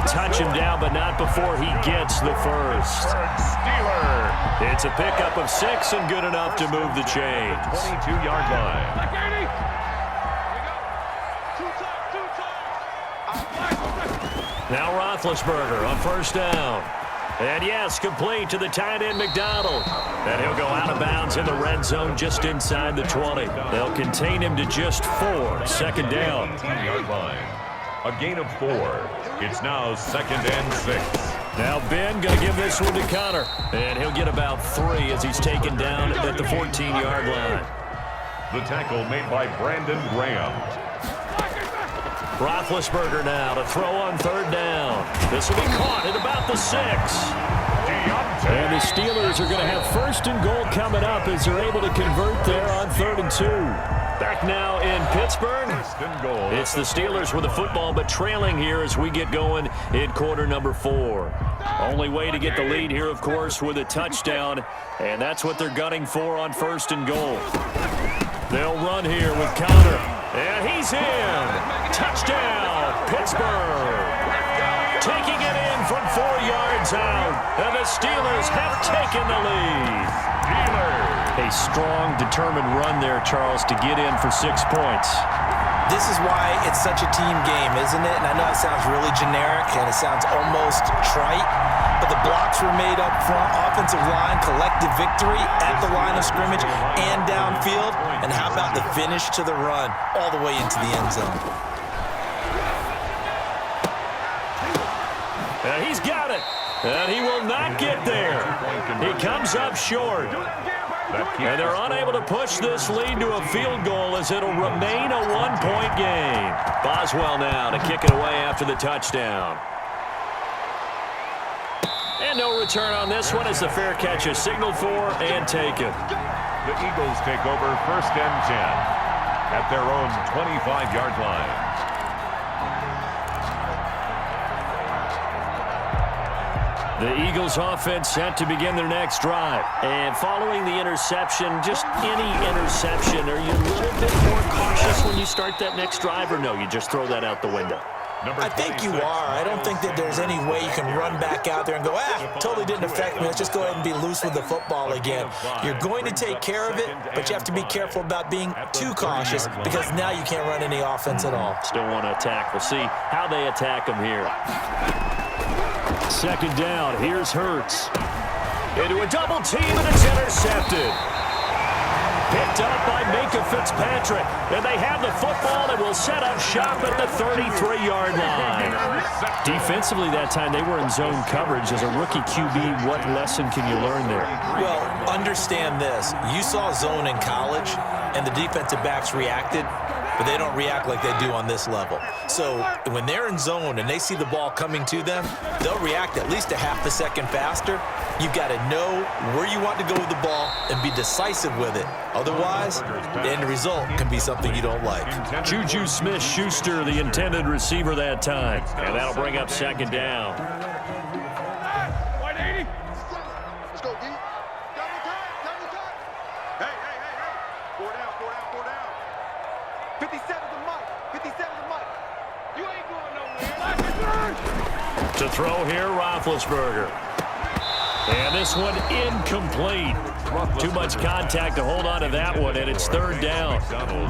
will touch him down, but not before he gets the first. It's a pickup of 6 and good enough to move the chains. 22-yard line. Now Roethlisberger on first down. And yes, complete to the tight end McDonald. And he'll go out of bounds in the red zone just inside the 20. They'll contain him to just 4. Second down. 10-yard line. A gain of 4. It's now 2nd and 6. Now Ben going to give this one to Connor. And he'll get about 3 as he's taken down at the 14-yard line. The tackle made by Brandon Graham. Roethlisberger now to throw on third down. This will be caught at about the 6. And the Steelers are going to have first and goal coming up as they're able to convert there on 3rd and 2. Back now in Pittsburgh. It's the Steelers with the football, but trailing here as we get going in quarter number 4. Only way to get the lead here, of course, with a touchdown, and that's what they're gunning for on 1st and goal. They'll run here with Connor, and he's in. Touchdown, Pittsburgh. Taking it in from 4 yards out, and the Steelers have taken the lead. A strong, determined run there, Charles, to get in for 6 points. This is why it's such a team game, isn't it? And I know it sounds really generic, and it sounds almost trite, but the blocks were made up front, offensive line, collective victory at the line of scrimmage and downfield. And how about the finish to the run all the way into the end zone? And he's got it. And he will not get there. He comes up short. And they're unable to push this lead to a field goal as it'll remain a 1-point game. Boswell now to kick it away after the touchdown. And no return on this one as the fair catch is signaled for and taken. The Eagles take over 1st and 10 at their own 25-yard line. The Eagles offense set to begin their next drive. And following the interception, just any interception, are you a little bit more cautious when you start that next drive, or no, you just throw that out the window? I think you are. I don't think that there's any way you can run back out there and go, totally didn't affect me. Let's just go ahead and be loose with the football again. You're going to take care of it, but you have to be careful about being too cautious because now you can't run any offense at all. Still want to attack. We'll see how they attack them here. Second down. Here's Hurts. Into a double team, and it's intercepted. Picked up by Minka Fitzpatrick. And they have the football and will set up shop at the 33-yard line. Defensively that time, they were in zone coverage. As a rookie QB, what lesson can you learn there? Well, understand this. You saw zone in college, and the defensive backs reacted, but they don't react like they do on this level. So when they're in zone and they see the ball coming to them, they'll react at least a half a second faster. You've got to know where you want to go with the ball and be decisive with it. Otherwise, the end result can be something you don't like. Juju Smith-Schuster, the intended receiver that time. And that'll bring up second down. Let's go, D. Double time. Hey. 4 down. 57 to Mike. You ain't going nowhere. To throw here, Roethlisberger. And this one incomplete. Too much contact to hold on to that one, and it's 3rd down.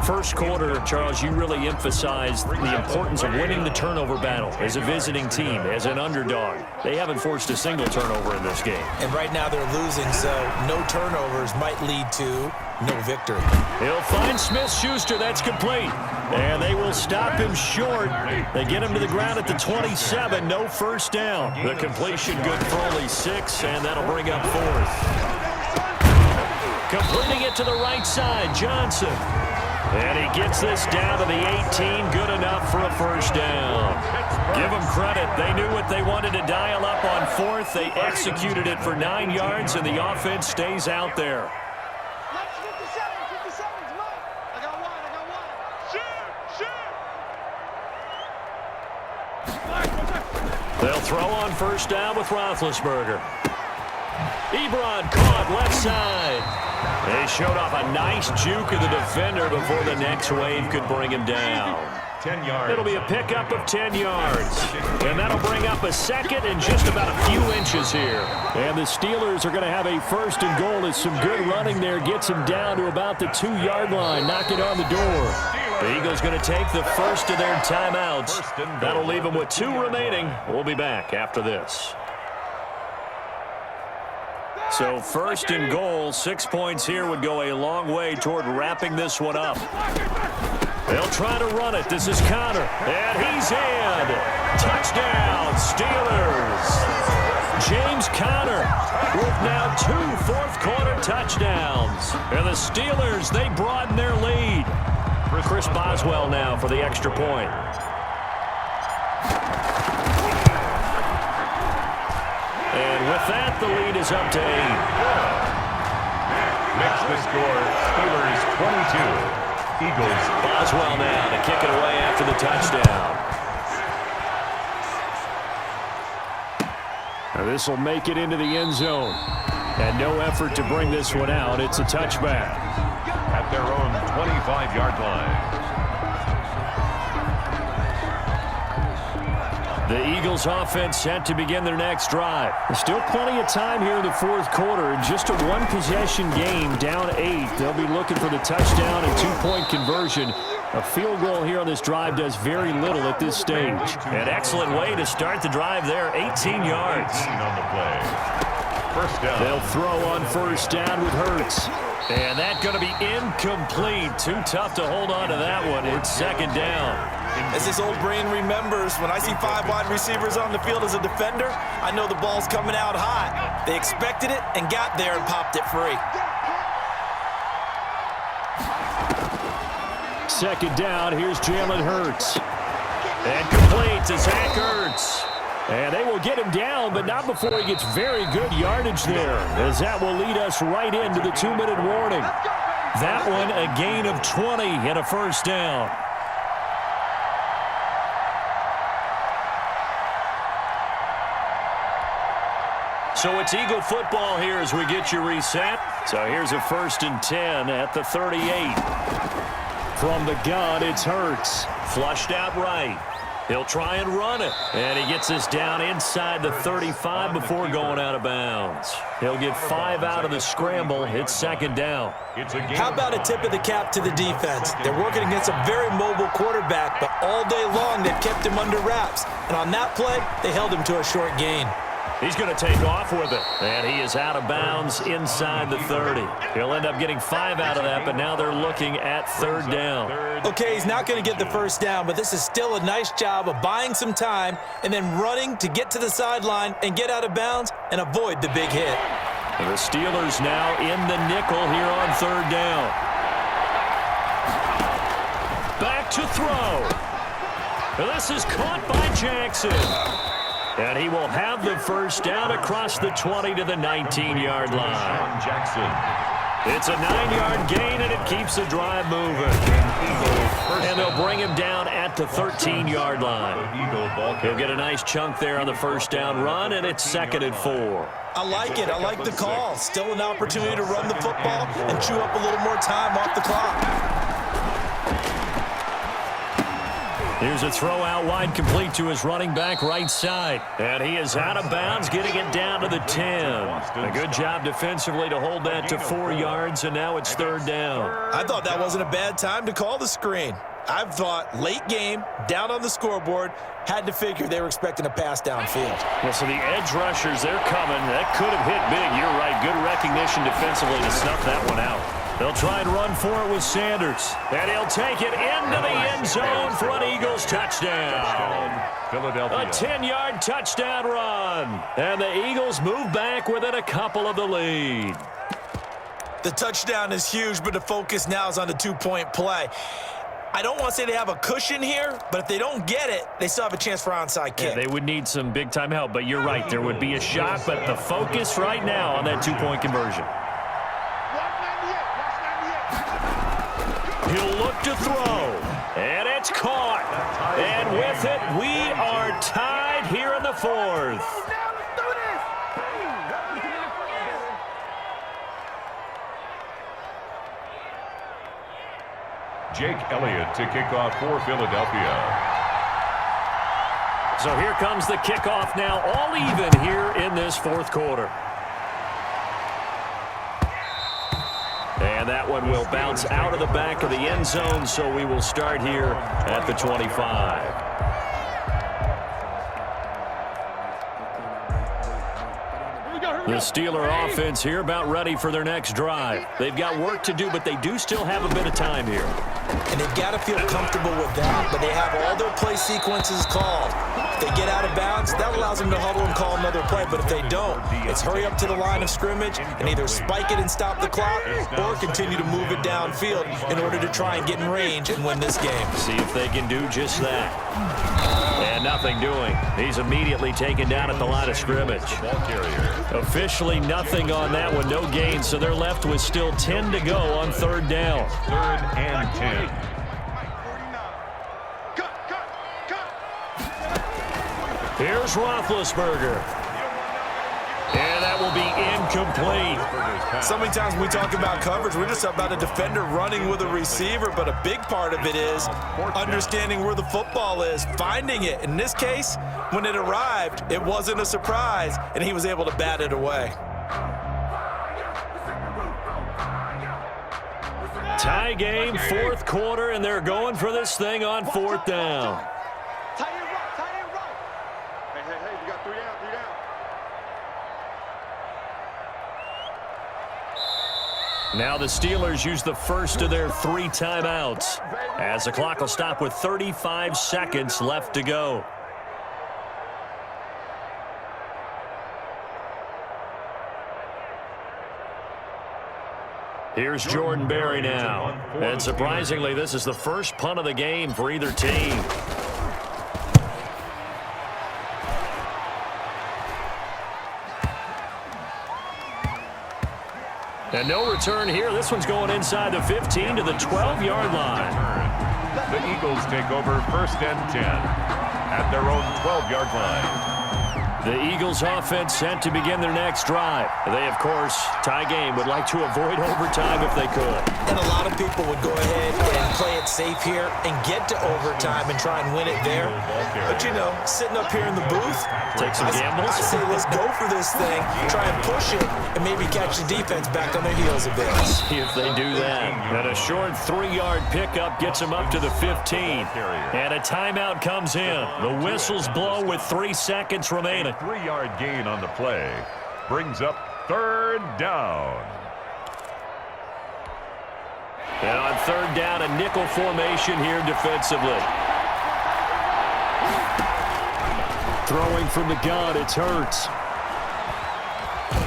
First quarter, Charles, you really emphasized the importance of winning the turnover battle as a visiting team, as an underdog. They haven't forced a single turnover in this game. And right now they're losing, so no turnovers might lead to no victory. He'll find Smith-Schuster. That's complete. And they will stop him short. They get him to the ground at the 27. No first down. The completion good for only 6, and that'll bring up 4th. Completing it to the right side, Johnson. And he gets this down to the 18. Good enough for a first down. Give them credit. They knew what they wanted to dial up on 4th. They executed it for 9 yards, and the offense stays out there. They'll throw on first down with Roethlisberger. Ebron caught left side. They showed off a nice juke of the defender before the next wave could bring him down. 10 yards. It'll be a pickup of 10 yards. And that'll bring up a second and just about a few inches here. And the Steelers are going to have a first and goal as some good running there gets them down to about the 2-yard line, knocking on the door. The Eagles going to take the first of their timeouts. That'll leave them with 2 remaining. We'll be back after this. So first and goal, 6 points here would go a long way toward wrapping this one up. They'll try to run it. This is Connor. And he's in. Touchdown, Steelers. James Conner with now 2 fourth-quarter touchdowns. And the Steelers, they broaden their lead. Chris Boswell now for the extra point. And with that, the lead is up to 8. Next the score, Steelers 22. Eagles. Boswell now to kick it away after the touchdown. Now this will make it into the end zone. And no effort to bring this one out. It's a touchback. At their own 25-yard line. The Eagles offense set to begin their next drive. There's still plenty of time here in the fourth quarter. Just a one-possession game, down 8. They'll be looking for the touchdown and 2-point conversion. A field goal here on this drive does very little at this stage. An excellent way to start the drive there, 18 yards. 18 on the play. First down. They'll throw on first down with Hurts. And that's going to be incomplete. Too tough to hold on to that one. It's second down. As this old brain remembers, when I see 5 wide receivers on the field as a defender, I know the ball's coming out hot. They expected it and got there and popped it free. Second down, here's Jalen Hurts. And complete to Zach Ertz. And they will get him down, but not before he gets very good yardage there, as that will lead us right into the 2-minute warning. That one, a gain of 20 and a first down. So it's Eagle football here as we get you reset. So here's a 1st and 10 at the 38. From the gun, it's Hurts. Flushed out right. He'll try and run it. And he gets us down inside the 35 before going out of bounds. He'll get 5 out of the scramble. It's second down. How about a tip of the cap to the defense? They're working against a very mobile quarterback, but all day long they've kept him under wraps. And on that play, they held him to a short gain. He's going to take off with it. And he is out of bounds inside the 30. He'll end up getting 5 out of that, but now they're looking at third down. Okay, he's not going to get the first down, but this is still a nice job of buying some time and then running to get to the sideline and get out of bounds and avoid the big hit. And the Steelers now in the nickel here on third down. Back to throw. This is caught by Jackson. And he will have the first down across the 20 to the 19-yard line. Jackson. It's a 9-yard gain, and it keeps the drive moving. And they'll bring him down at the 13-yard line. He'll get a nice chunk there on the first down run, and it's 2nd and 4. I like it. I like the call. Still an opportunity to run the football and chew up a little more time off the clock. Here's a throw out wide, complete to his running back right side. And he is out of bounds, getting it down to the 10. A good job defensively to hold that to 4 yards, and now it's third down. I thought that wasn't a bad time to call the screen. I thought late game, down on the scoreboard, had to figure they were expecting a pass downfield. Well, so the edge rushers, they're coming. That could have hit big. You're right. Good recognition defensively to snuff that one out. They'll try and run for it with Sanders. And he'll take it into the end zone for an Eagles touchdown. Philadelphia. A 10-yard touchdown run. And the Eagles move back within a couple of the lead. The touchdown is huge, but the focus now is on the 2-point play. I don't want to say they have a cushion here, but if they don't get it, they still have a chance for onside kick. Yeah, they would need some big-time help, but you're right. There would be a shot, but the focus right now on that 2-point conversion. He'll look to throw, and it's caught. And with it, we are tied here in the 4th. Jake Elliott to kick off for Philadelphia. So here comes the kickoff now, all even here in this fourth quarter. And that one will bounce out of the back of the end zone, so we will start here at the 25. The Steeler offense here about ready for their next drive. They've got work to do, but they do still have a bit of time here. And they've got to feel comfortable with that, but they have all their play sequences called. If they get out of bounds, that allows them to huddle and call another play, but if they don't, it's hurry up to the line of scrimmage and either spike it and stop the clock or continue to move it downfield in order to try and get in range and win this game. See if they can do just that. And nothing doing. He's immediately taken down at the line of scrimmage. Officially nothing on that one, no gain, so they're left with still 10 to go on third down. 3rd and 10. Here's Roethlisberger. And that will be incomplete. So many times when we talk about coverage, we're just about a defender running with a receiver, but a big part of it is understanding where the football is, finding it. In this case, when it arrived, it wasn't a surprise, and he was able to bat it away. Tie game, fourth quarter, and they're going for this thing on fourth down. Tight end right. Hey, you got 3 down, 3 down. Now the Steelers use the first of their 3 timeouts as the clock will stop with 35 seconds left to go. Here's Jordan Berry now. And surprisingly, this is the first punt of the game for either team. And no return here. This one's going inside the 15 to the 12-yard line. The Eagles take over 1st and 10 at their own 12-yard line. The Eagles offense set to begin their next drive. They, of course, tie game, would like to avoid overtime if they could. And a lot of people would go ahead and play it safe here and get to overtime and try and win it there. But, you know, sitting up here in the booth, take some gambles. I say let's go for this thing, try and push it, and maybe catch the defense back on their heels a bit. See if they do that. And a short 3-yard pickup gets them up to the 15. And a timeout comes in. The whistles blow with 3 seconds remaining. 3-yard gain on the play brings up 3rd down. And on 3rd down, a nickel formation here defensively. Throwing from the gun, it's Hurts.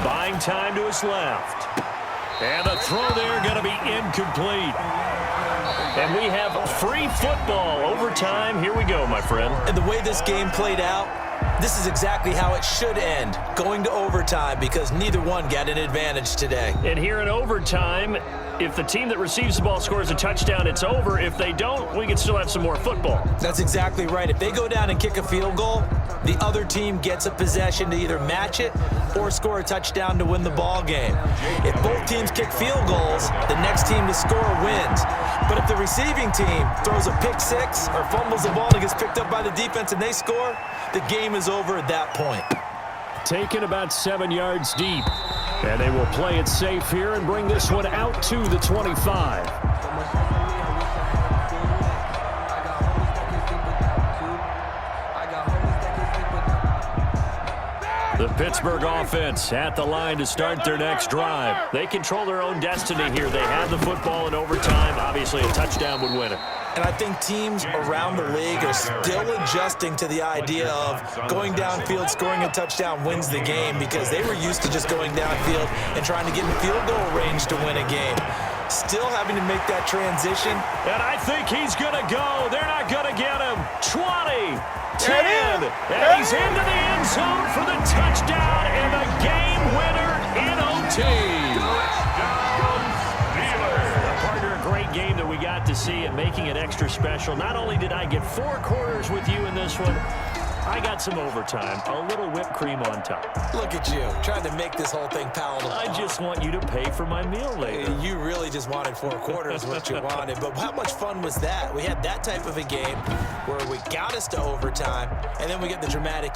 Buying time to his left. And the throw there going to be incomplete. And we have free football. Overtime, here we go, my friend. And the way this game played out, this is exactly how it should end, going to overtime, because neither one got an advantage today. And here in overtime, if the team that receives the ball scores a touchdown, it's over. If they don't, we can still have some more football. That's exactly right. If they go down and kick a field goal, the other team gets a possession to either match it or score a touchdown to win the ball game. If both teams kick field goals, the next team to score wins. But if the receiving team throws a pick six or fumbles the ball and gets picked up by the defense and they score, the game is over at that point. Taken about 7 yards deep. And they will play it safe here and bring this one out to the 25. The Pittsburgh offense at the line to start their next drive. They control their own destiny here. They have the football in overtime. Obviously, a touchdown would win it. And I think teams around the league are still adjusting to the idea of going downfield, scoring a touchdown wins the game, because they were used to just going downfield and trying to get in field goal range to win a game. Still having to make that transition. And I think he's going to go. They're not going to get him. 20, 10, and he's into the end zone for the touchdown and the game winner in OT. Great game that we got to see and making it extra special. Not only did I get 4 quarters with you in this one, I got some overtime, a little whipped cream on top. Look at you, trying to make this whole thing palatable. I just want you to pay for my meal later. You really just wanted 4 quarters what you wanted. But how much fun was that? We had that type of a game where we got us to overtime, and then we get the dramatic